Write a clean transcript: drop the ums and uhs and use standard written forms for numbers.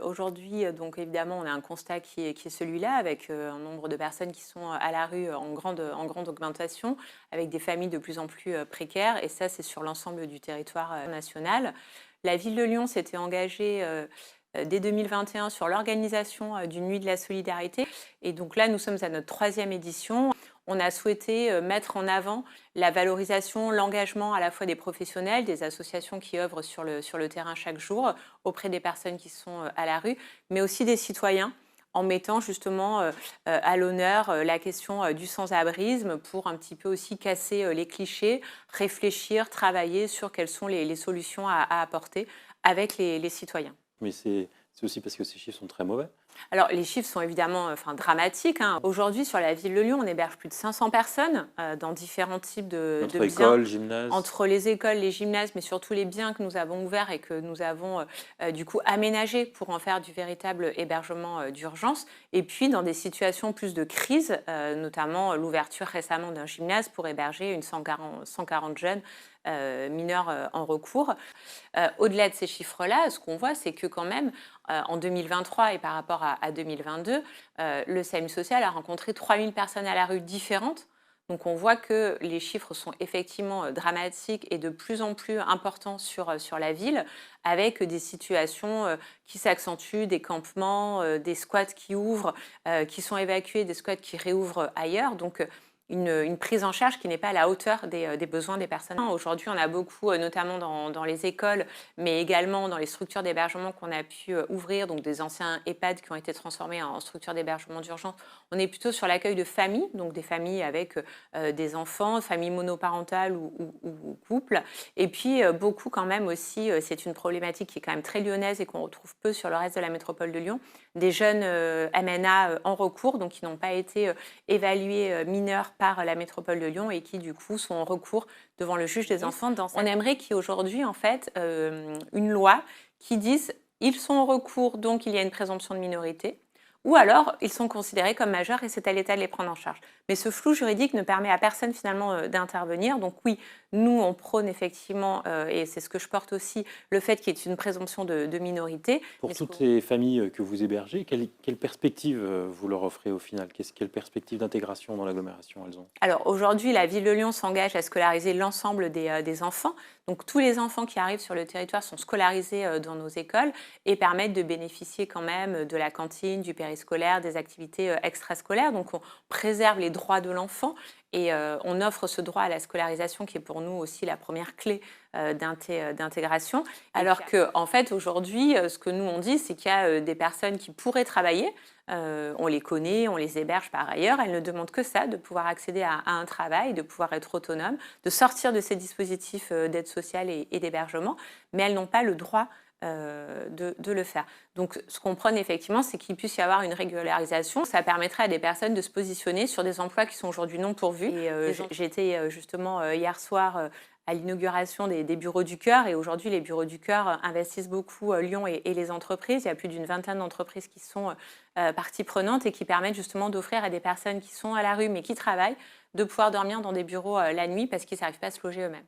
Aujourd'hui, donc évidemment, on a un constat qui est celui-là, avec un nombre de personnes qui sont à la rue en grande augmentation, avec des familles de plus en plus précaires, et ça, c'est sur l'ensemble du territoire national. La ville de Lyon s'était engagée dès 2021 sur l'organisation d'une nuit de la solidarité, et donc là, nous sommes à notre troisième édition. On a souhaité mettre en avant la valorisation, l'engagement à la fois des professionnels, des associations qui œuvrent sur le terrain chaque jour, auprès des personnes qui sont à la rue, mais aussi des citoyens, en mettant justement à l'honneur la question du sans-abrisme, pour un petit peu aussi casser les clichés, réfléchir, travailler sur quelles sont les solutions à apporter avec les citoyens. Mais c'est aussi parce que ces chiffres sont très mauvais. Alors, les chiffres sont évidemment dramatiques, hein. Aujourd'hui, sur la ville de Lyon, on héberge plus de 500 personnes dans différents types de Entre biens, écoles, gymnases. entre les écoles, les gymnases, mais surtout les biens que nous avons ouverts et que nous avons du coup aménagés pour en faire du véritable hébergement d'urgence. Et puis, dans des situations plus de crise, notamment l'ouverture récemment d'un gymnase pour héberger une 140 jeunes mineurs en recours. Au-delà de ces chiffres-là, ce qu'on voit, c'est que quand même, en 2023 et par rapport à 2022, le SAMU social a rencontré 3000 personnes à la rue différentes. Donc on voit que les chiffres sont effectivement dramatiques et de plus en plus importants sur la ville, avec des situations qui s'accentuent, des campements, des squats qui ouvrent, qui sont évacués, des squats qui réouvrent ailleurs. Donc une prise en charge qui n'est pas à la hauteur des besoins des personnes. Aujourd'hui, on a beaucoup, notamment dans les écoles, mais également dans les structures d'hébergement qu'on a pu ouvrir, donc des anciens EHPAD qui ont été transformés en structures d'hébergement d'urgence. On est plutôt sur l'accueil de familles, donc des familles avec des enfants, familles monoparentales ou couples. Et puis, beaucoup quand même aussi, c'est une problématique qui est quand même très lyonnaise et qu'on retrouve peu sur le reste de la métropole de Lyon, des jeunes MNA en recours, donc qui n'ont pas été évalués mineurs par la métropole de Lyon et qui, du coup, sont en recours devant le juge des enfants. On aimerait qu'il y ait aujourd'hui, en fait, une loi qui dise ils sont en recours, donc il y a une présomption de minorité, ou alors ils sont considérés comme majeurs et c'est à l'État de les prendre en charge. Mais ce flou juridique ne permet à personne finalement d'intervenir. Donc oui, nous, on prône effectivement, et c'est ce que je porte aussi, le fait qu'il y ait une présomption de minorité. Pour toutes ces familles que vous hébergez, quelle perspective vous leur offrez au final? Quelle perspective d'intégration dans l'agglomération elles ont? Alors aujourd'hui, la ville de Lyon s'engage à scolariser l'ensemble des enfants. Donc tous les enfants qui arrivent sur le territoire sont scolarisés dans nos écoles et permettent de bénéficier quand même de la cantine, du périscolaire, des activités extrascolaires. Donc on préserve les droits de l'enfant et on offre ce droit à la scolarisation qui est pour nous aussi la première clé d'intégration. Alors que en fait aujourd'hui, ce que nous on dit, c'est qu'il y a des personnes qui pourraient travailler. On les connaît, on les héberge par ailleurs. Elles ne demandent que ça, de pouvoir accéder à un travail, de pouvoir être autonomes, de sortir de ces dispositifs d'aide sociale et d'hébergement, mais elles n'ont pas le droit de le faire. Donc ce qu'on prône effectivement, c'est qu'il puisse y avoir une régularisation. Ça permettrait à des personnes de se positionner sur des emplois qui sont aujourd'hui non pourvus. Et j'étais justement hier soir à l'inauguration des bureaux du cœur. Et aujourd'hui, les bureaux du cœur investissent beaucoup Lyon et les entreprises. Il y a plus d'une vingtaine d'entreprises qui sont partie prenante et qui permettent justement d'offrir à des personnes qui sont à la rue mais qui travaillent de pouvoir dormir dans des bureaux la nuit parce qu'ils n'arrivent pas à se loger eux-mêmes.